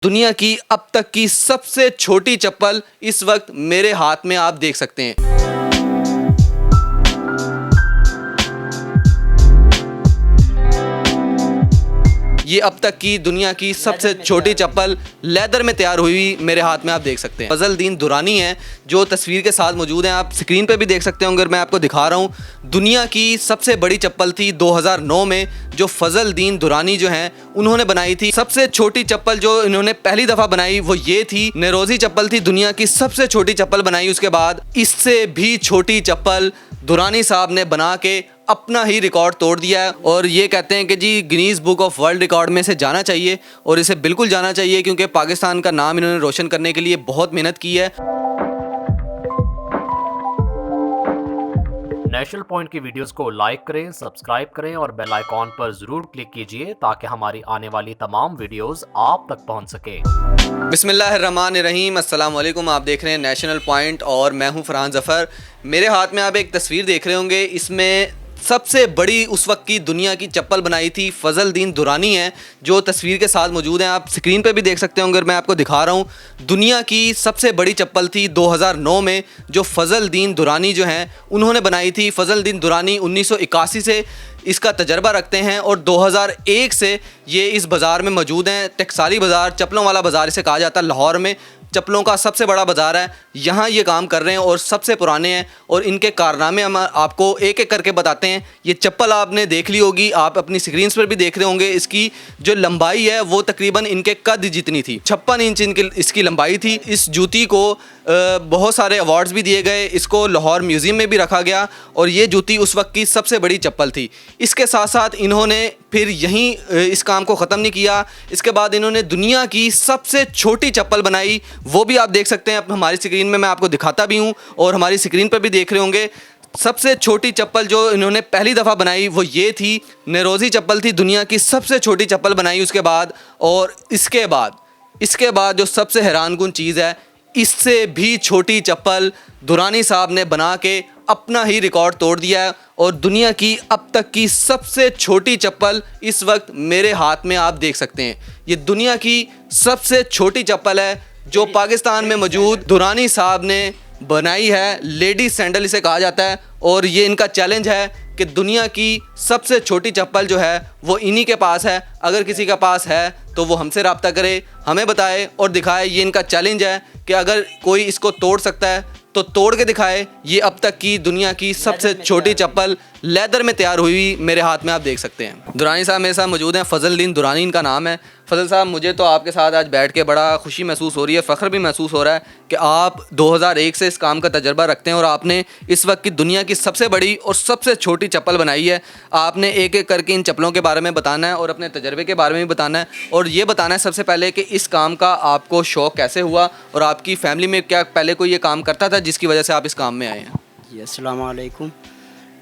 दुनिया की अब तक की सबसे छोटी चप्पल इस वक्त मेरे हाथ में आप देख सकते हैं। ये अब तक की दुनिया की सबसे छोटी चप्पल लेदर में तैयार हुई मेरे हाथ में आप देख सकते हैं। फजल-दीन दुरानी है जो तस्वीर के साथ मौजूद हैं, आप स्क्रीन पे भी देख सकते होंगे। मैं आपको दिखा रहा हूँ, दुनिया की सबसे बड़ी चप्पल थी 2009 में जो फजल-दीन दुरानी जो हैं उन्होंने बनाई थी। सबसे छोटी चप्पल जो इन्होंने पहली दफ़ा बनाई वो ये थी, नेरोजी चप्पल थी, दुनिया की सबसे छोटी चप्पल बनाई। उसके बाद इससे भी छोटी चप्पल दुरानी साहब ने बना के अपना ही रिकॉर्ड तोड़ दिया है और ये कहते हैं कि जी Guinness Book of World Record में इसे जाना चाहिए और इसे बिल्कुल जाना चाहिए क्योंकि पाकिस्तान का नाम इन्होंने रोशन करने के लिए बहुत मेहनत की है। नेशनल पॉइंट की वीडियोस को लाइक करें, सब्सक्राइब करें और बेल आइकॉन पर ज़रूर क्लिक कीजिए ताकि हमारी आने वाली तमाम वीडियोस आप तक पहुंच सके। बिस्मिल्लाहिर्रहमानिर्रहीम, अस्सलाम वालेकुम। आप देख रहे हैं नेशनल पॉइंट और मैं हूं फरहान ज़फ़र। मेरे हाथ में आप एक तस्वीर देख रहे होंगे, इसमें सबसे बड़ी उस वक्त की दुनिया की चप्पल बनाई थी फजल-दीन दुरानी है जो तस्वीर के साथ मौजूद हैं। आप स्क्रीन पे भी देख सकते होंगे। मैं आपको दिखा रहा हूँ, दुनिया की सबसे बड़ी चप्पल थी 2009 में जो फजल-दीन दुरानी जो हैं उन्होंने बनाई थी। फजल-दीन दुरानी 1981 से इसका तजर्बा रखते हैं और 2001 से ये इस बाज़ार में मौजूद हैं। टकसाली बाज़ार, चप्पलों वाला बाज़ार इसे कहा जाता है, लाहौर में चप्पलों का सबसे बड़ा बाज़ार है। यहाँ ये काम कर रहे हैं और सबसे पुराने हैं और इनके कारनामे हम आपको एक एक करके बताते हैं। ये चप्पल आपने देख ली होगी, आप अपनी स्क्रीन्स पर भी देख रहे होंगे। इसकी जो लंबाई है वो तकरीबन इनके कद जितनी थी, 56 इंच इसकी लंबाई थी। इस जूती को बहुत सारे अवार्ड्स भी दिए गए, इसको लाहौर म्यूज़ियम में भी रखा गया और ये जूती उस वक्त की सबसे बड़ी चप्पल थी। इसके साथ साथ इन्होंने फिर यहीं इस काम को ख़त्म नहीं किया। इसके बाद इन्होंने दुनिया की सबसे छोटी चप्पल बनाई, वो भी आप देख सकते हैं। अब हमारी स्क्रीन में मैं आपको दिखाता भी हूँ और हमारी स्क्रीन पर भी देख रहे होंगे। सबसे छोटी चप्पल जो इन्होंने पहली दफ़ा बनाई वो ये थी, नेरोजी चप्पल थी, दुनिया की सबसे छोटी चप्पल बनाई उसके बाद। और इसके बाद जो सबसे हैरानकुन चीज़ है, इससे भी छोटी चप्पल दुरानी साहब ने बना के अपना ही रिकॉर्ड तोड़ दिया है और दुनिया की अब तक की सबसे छोटी चप्पल इस वक्त मेरे हाथ में आप देख सकते हैं। ये दुनिया की सबसे छोटी चप्पल है जो पाकिस्तान में मौजूद दुरानी साहब ने बनाई है। लेडी सैंडल इसे कहा जाता है और ये इनका चैलेंज है कि दुनिया की सबसे छोटी चप्पल जो है वो इन्हीं के पास है। अगर किसी के पास है तो वो हमसे रब्ता करे, हमें बताए और दिखाए। ये इनका चैलेंज है कि अगर कोई इसको तोड़ सकता है तो तोड़ के दिखाए। ये अब तक की दुनिया की सबसे छोटी चप्पल लेदर में तैयार हुई मेरे हाथ में आप देख सकते हैं। दुरानी साहब मेरे साथ मौजूद हैं, फजल-दीन दुरानी इनका नाम है। फजल साहब, मुझे तो आपके साथ आज बैठ के बड़ा खुशी महसूस हो रही है, फ़ख्र भी महसूस हो रहा है कि आप 2001 से इस काम का तजर्बा रखते हैं और आपने इस वक्त की दुनिया की सबसे बड़ी और सबसे छोटी चप्पल बनाई है। आपने एक एक करके इन चप्पलों के बारे में बताना है और अपने तजर्बे के बारे में भी बताना है और ये बताना है सबसे पहले कि इस काम का आपको शौक़ कैसे हुआ और आपकी फ़ैमिली में क्या पहले कोई ये काम करता था जिसकी वजह से आप इस काम में आए हैं? जी, अस्सलाम वालेकुम।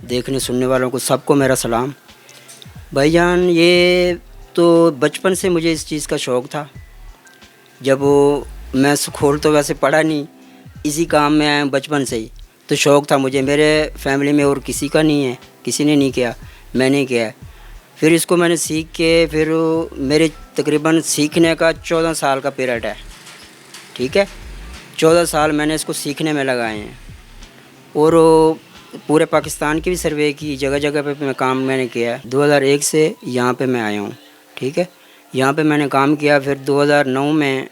देखने सुनने वालों को सबको मेरा सलाम। भाईजान, ये तो बचपन से मुझे इस चीज़ का शौक़ था। जब मैं स्कूल तो वैसे पढ़ा नहीं, इसी काम में आया बचपन से ही, तो शौक़ था मुझे। मेरे फैमिली में और किसी का नहीं है, किसी ने नहीं किया, मैंने किया है। फिर इसको मैंने सीख के, फिर मेरे तकरीबन सीखने का 14 साल का पीरियड है, ठीक है। 14 साल मैंने इसको सीखने में लगाए हैं और पूरे पाकिस्तान की भी सर्वे की, जगह जगह पे मैं काम मैंने किया है। 2001 से यहाँ पे मैं आया हूँ, ठीक है। यहाँ पे मैंने काम किया। फिर 2009 में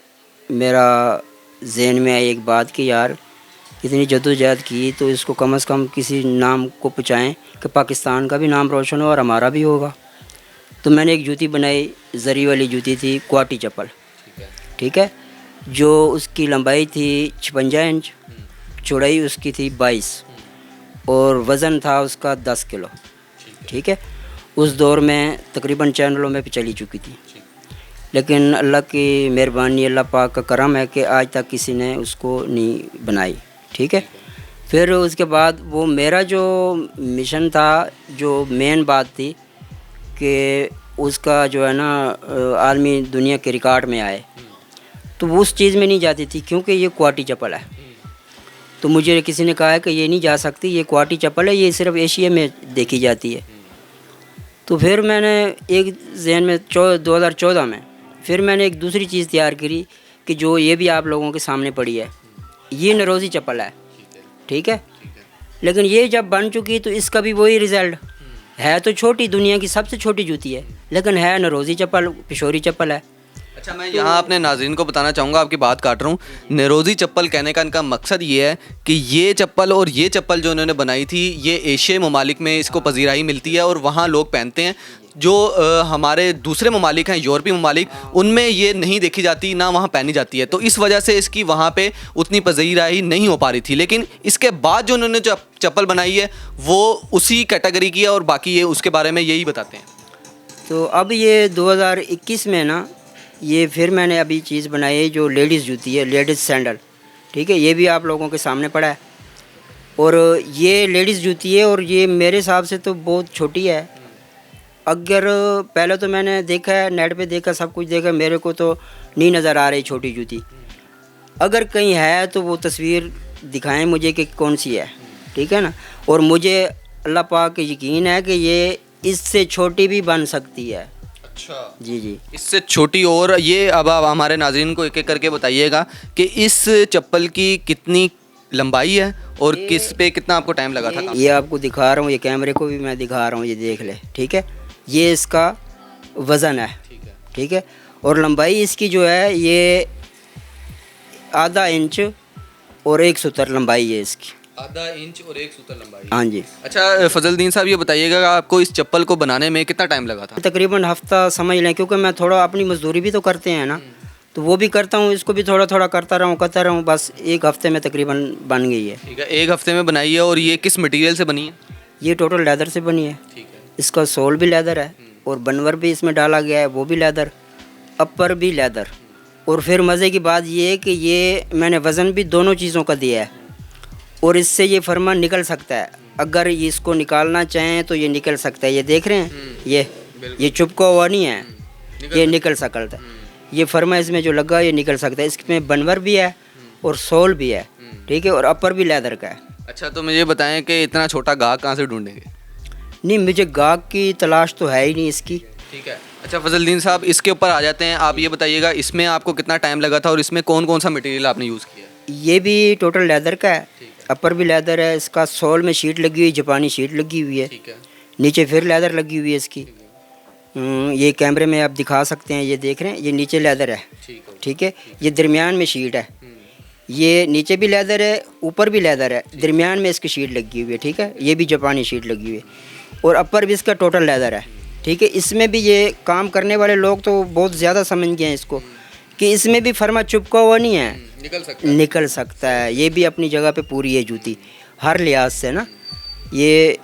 मेरा जहन में आई एक बात कि यार इतनी जद्दोजहद की तो इसको कम से कम किसी नाम को पहुँचाएँ कि पाकिस्तान का भी नाम रोशन हो और हमारा भी होगा। तो मैंने एक जूती बनाई, जरी वाली जूती थी, क्वाटी चप्पल, ठीक है, जो उसकी लंबाई थी 56 इंच, चौड़ाई उसकी थी 22 और वज़न था उसका 10 किलो, ठीक है। उस दौर में तकरीबन चैनलों में भी चली चुकी थी, लेकिन अल्लाह की मेहरबानी, अल्लाह पाक का करम है कि आज तक किसी ने उसको नहीं बनाई, ठीक है। फिर उसके बाद वो मेरा जो मिशन था, जो मेन बात थी कि उसका जो है ना आलमी दुनिया के रिकॉर्ड में आए, तो वो उस चीज़ में नहीं जाती थी क्योंकि ये क्वाटी चप्पल है। तो मुझे किसी ने कहा है कि ये नहीं जा सकती, ये क्वाटी चप्पल है, ये सिर्फ एशिया में देखी जाती है। तो फिर मैंने एक जहन में 2014 में फिर मैंने एक दूसरी चीज़ तैयार करी कि जो ये भी आप लोगों के सामने पड़ी है, ये नरोज़ी चप्पल है, ठीक है। लेकिन ये जब बन चुकी तो इसका भी वही रिज़ल्ट है। तो छोटी, दुनिया की सबसे छोटी जूती है, लेकिन है नरोज़ी चप्पल, पिशोरी चप्पल है। अच्छा, मैं यहाँ अपने नाज़रीन को बताना चाहूँगा, आपकी बात काट रहा हूँ। नरोज़ी चप्पल कहने का इनका मकसद ये है कि ये चप्पल और ये चप्पल जो इन्होंने बनाई थी, ये एशियाई ममालिक में इसको पजीराई मिलती है और वहाँ लोग पहनते हैं। जो हमारे दूसरे ममालिक हैं, यूरोपीय ममालिक, उनमें ये नहीं देखी जाती, ना वहाँ पहनी जाती है। तो इस वजह से इसकी वहाँ पे उतनी पजीराई नहीं हो पा रही थी। लेकिन इसके बाद जो उन्होंने जो चप्पल बनाई है वो उसी कैटेगरी की है और बाकी ये उसके बारे में यही बताते हैं। तो अब ये 2021 में ना, ये फिर मैंने अभी चीज़ बनाई है जो लेडीज़ जूती है, लेडीज़ सैंडल, ठीक है। ये भी आप लोगों के सामने पड़ा है और ये लेडीज़ जूती है और ये मेरे हिसाब से तो बहुत छोटी है। अगर पहले तो मैंने देखा है, नेट पे देखा, सब कुछ देखा, मेरे को तो नहीं नज़र आ रही छोटी जूती। अगर कहीं है तो वो तस्वीर दिखाएं मुझे कि कौन सी है, ठीक है ना। और मुझे अल्लाह पाक का यकीन है कि ये इससे छोटी भी बन सकती है। अच्छा जी जी, इससे छोटी। और ये अब आप हमारे नाज़रीन को एक एक करके बताइएगा कि इस चप्पल की कितनी लंबाई है और किस पे कितना आपको टाइम लगा था? ये आपको दिखा रहा हूँ, ये कैमरे को भी मैं दिखा रहा हूँ, ये देख ले, ठीक है। ये इसका वज़न है, ठीक है। और लंबाई इसकी जो है ये आधा इंच और 1 सूतर लंबाई है इसकी। आधा इंच और 1 सूतर लंबाई। हाँ जी। अच्छा फजलदीन साहब, ये बताइएगा कि आपको इस चप्पल को बनाने में कितना टाइम लगा था? तकरीबन हफ्ता समझ लें, क्योंकि मैं थोड़ा अपनी मजदूरी भी तो करते हैं ना, तो वो भी करता हूँ, इसको भी थोड़ा थोड़ा करता रहूँ, बस 1 हफ्ते में तकरीबन बन गई है। ठीक है, 1 हफ्ते में बनाई है। और ये किस मटेरियल से बनी है? ये टोटल लेदर से बनी है। ठीक है। इसका सोल भी लेदर है और बनवर भी इसमें डाला गया है, वो भी लेदर, अपर भी लेदर। और फिर मज़े की बात ये है कि ये मैंने वज़न भी दोनों चीज़ों का दिया है और इससे ये फरमा निकल सकता है। अगर इसको निकालना चाहें तो ये निकल सकता है। ये देख रहे हैं, ये चुपका हुआ नहीं है, ये निकल सकता है। ये फरमा इसमें जो लगा ये निकल सकता है। इसमें बनवर भी है और सोल भी है, ठीक है। और अपर भी लेदर का है। अच्छा, तो मुझे बताएं कि इतना छोटा गाहक कहाँ से ढूंढेंगे? नहीं, मुझे गाहक की तलाश तो है ही नहीं इसकी। ठीक है। अच्छा फजलदीन साहब, इसके ऊपर आ जाते हैं। आप ये बताइएगा इसमें आपको कितना टाइम लगा था और इसमें कौन कौन सा मटेरियल आपने यूज़ किया? ये भी टोटल लेदर का है, अपर भी लेदर है। इसका सोल में शीट लगी हुई, जापानी शीट लगी हुई है, ठीक है। नीचे फिर लेदर लगी हुई है इसकी। ये कैमरे में आप दिखा सकते हैं, ये देख रहे हैं, ये नीचे लेदर है, ठीक है। ये दरमियान में शीट है, ये नीचे भी लेदर है, ऊपर भी लेदर है, दरमियान में इसकी शीट लगी हुई है, ठीक है। ये भी जापानी शीट लगी हुई है और अपर भी इसका टोटल लेदर है, ठीक है। इसमें भी ये काम करने वाले लोग तो बहुत ज़्यादा समझ गए हैं इसको कि इसमें भी फरमा चुपका हुआ नहीं है, निकल सकता है। ये भी अपनी जगह पे पूरी है जूती हर लिहाज से ना। ये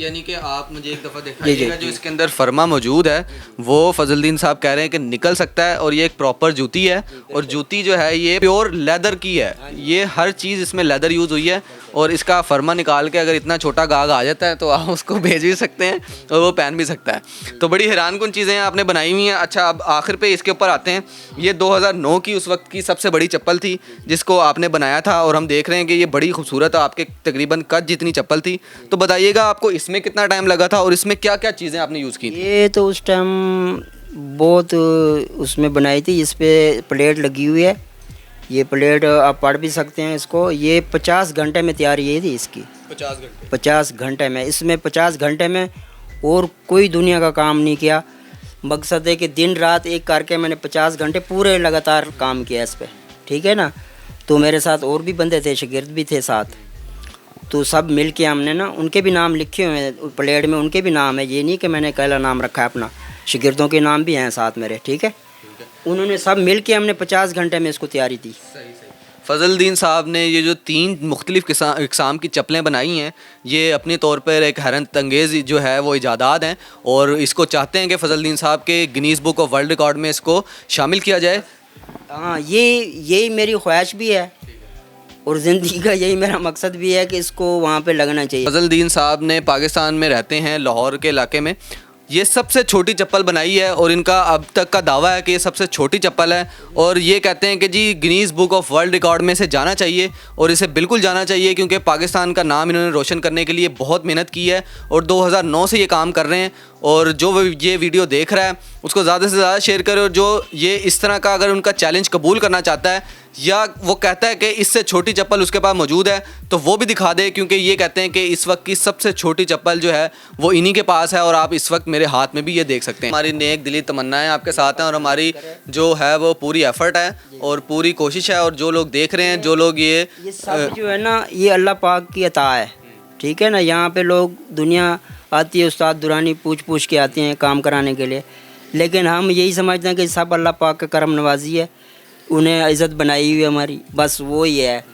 यानी कि आप मुझे एक दफ़ा दिखाइएगा जो इसके अंदर फरमा मौजूद है, वो फजलदीन साहब कह रहे हैं कि निकल सकता है। और ये एक प्रॉपर जूती है और जूती जो है ये प्योर लेदर की है। ये हर चीज़ इसमें लेदर यूज़ हुई है और इसका फरमा निकाल के अगर इतना छोटा गाग आ जाता है तो आप उसको भेज भी सकते हैं और वो पहन भी सकता है। तो बड़ी हैरानकुन चीज़ें आपने बनाई हुई हैं। अच्छा, अब आखिर पे इसके ऊपर आते हैं। ये 2009 की उस वक्त की सबसे बड़ी चप्पल थी जिसको आपने बनाया था और हम देख रहे हैं कि ये बड़ी खूबसूरत, आपके तकरीबन कद जितनी चप्पल थी। तो बताइएगा आपको इसमें कितना टाइम लगा था और इसमें क्या क्या चीज़ें आपने यूज़ की? ये तो उस टाइम बहुत उसमें बनाई थी। इस पर प्लेट लगी हुई है, ये प्लेट आप पढ़ भी सकते हैं इसको। ये 50 घंटे में तैयार ये थी इसकी, 50 घंटे में। इसमें 50 घंटे में और कोई दुनिया का काम नहीं किया। मकसद है कि दिन रात एक करके मैंने 50 घंटे पूरे लगातार काम किया इस पर, ठीक है ना। तो मेरे साथ और भी बंदे थे, शागिर्द भी थे साथ, तो सब मिल के हमने ना, उनके भी नाम लिखे हुए हैं प्लेट में, उनके भी नाम है। ये नहीं कि मैंने अकेला नाम रखा है अपना, शागिर्दों के नाम भी हैं साथ मेरे, ठीक है। उन्होंने सब मिल के हमने 50 घंटे में इसको तैयारी दी। फजलदीन साहब ने ये जो 3 मुख्तलिफ़ इक़साम की चप्पलें बनाई हैं, ये अपने तौर पर एक हैरत अंगेज़ जो है वो इजादात हैं और इसको चाहते हैं कि फजलदीन साहब के Guinness Book of World Record में इसको शामिल किया जाए। हाँ, यही मेरी ख्वाहिश भी है और ज़िंदगी का यही मेरा मकसद भी है कि इसको वहाँ पे लगना चाहिए। फजलदीन साहब ने पाकिस्तान में रहते हैं, लाहौर के इलाके में। ये सबसे छोटी चप्पल बनाई है और इनका अब तक का दावा है कि ये सबसे छोटी चप्पल है और ये कहते हैं कि जी Guinness Book of World Record में इसे जाना चाहिए और इसे बिल्कुल जाना चाहिए क्योंकि पाकिस्तान का नाम इन्होंने रोशन करने के लिए बहुत मेहनत की है और 2009 से ये काम कर रहे हैं और जो ये वीडियो देख रहा है उसको ज़्यादा से ज़्यादा शेयर करें। और जो ये इस तरह का अगर उनका चैलेंज कबूल करना चाहता है या वो कहता है कि इससे छोटी चप्पल उसके पास मौजूद है तो वो भी दिखा दे, क्योंकि ये कहते हैं कि इस वक्त की सबसे छोटी चप्पल जो है वो इन्हीं के पास है। और आप इस वक्त मेरे हाथ में भी ये देख सकते हैं। हमारी नेक दिली तमन्नाएं आपके साथ हैं और हमारी जो है वो पूरी एफर्ट है और पूरी कोशिश है। और जो लोग देख रहे हैं, जो लोग ये सब जो है ना, ये अल्लाह पाक की अता है, ठीक है ना। यहाँ पे लोग दुनिया आती है, उस्ताद दुरानी पूछ के आते हैं काम कराने के लिए, लेकिन हम यही समझते हैं कि सब अल्लाह पाक का करम नवाजी है, उन्हें इज़्ज़त बनाई हुई हमारी, बस वो ही है,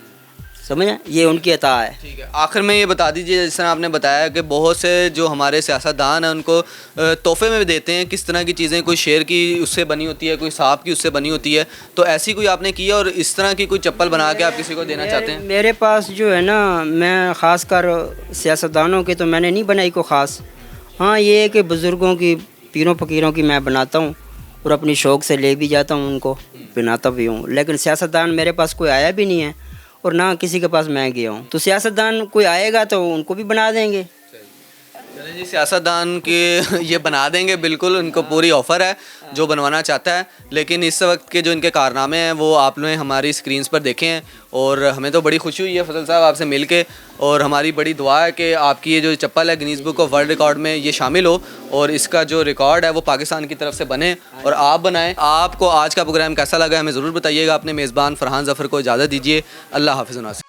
समझे, ये उनकी अता है। ठीक है, आखिर में ये बता दीजिए, जिस तरह आपने बताया कि बहुत से जो हमारे सियासतदान हैं उनको तोहफे में भी देते हैं, किस तरह की चीज़ें, कोई शेर की उससे बनी होती है, कोई सांप की उससे बनी होती है, तो ऐसी कोई आपने की है और इस तरह की कोई चप्पल बना के आप किसी को देना चाहते हैं? मेरे पास जो है ना, मैं ख़ास कर सियासतदानों के तो मैंने नहीं बनाई को ख़ास, हाँ ये है कि बुज़ुर्गों की, पीरों फ़कीरों की मैं बनाता हूँ और अपनी शौक़ से ले भी जाता हूँ, उनको बनाता भी हूँ। लेकिन सियासतदान मेरे पास कोई आया भी नहीं है और ना किसी के पास मैं गया हूँ, तो सियासतदान कोई आएगा तो उनको भी बना देंगे। चलिए जी, सियासतदान के ये बना देंगे, बिल्कुल उनको पूरी ऑफ़र है जो बनवाना चाहता है। लेकिन इस वक्त के जो इनके कारनामे हैं वो आप लोगों ने हमारी स्क्रीन्स पर देखे हैं और हमें तो बड़ी खुशी हुई है फजल साहब आपसे मिल के, और हमारी बड़ी दुआ है कि आपकी ये जो चप्पल है Guinness Book of World Record में ये शामिल हो और इसका जो रिकॉर्ड है वो पाकिस्तान की तरफ से बने और आप बनाएं। आपको आज का प्रोग्राम कैसा लगा हमें ज़रूर बताइएगा। अपने मेज़बान फ़रहान ज़फ़र को इजाज़त दीजिए। अल्लाह हाफ़िज़ नासिर।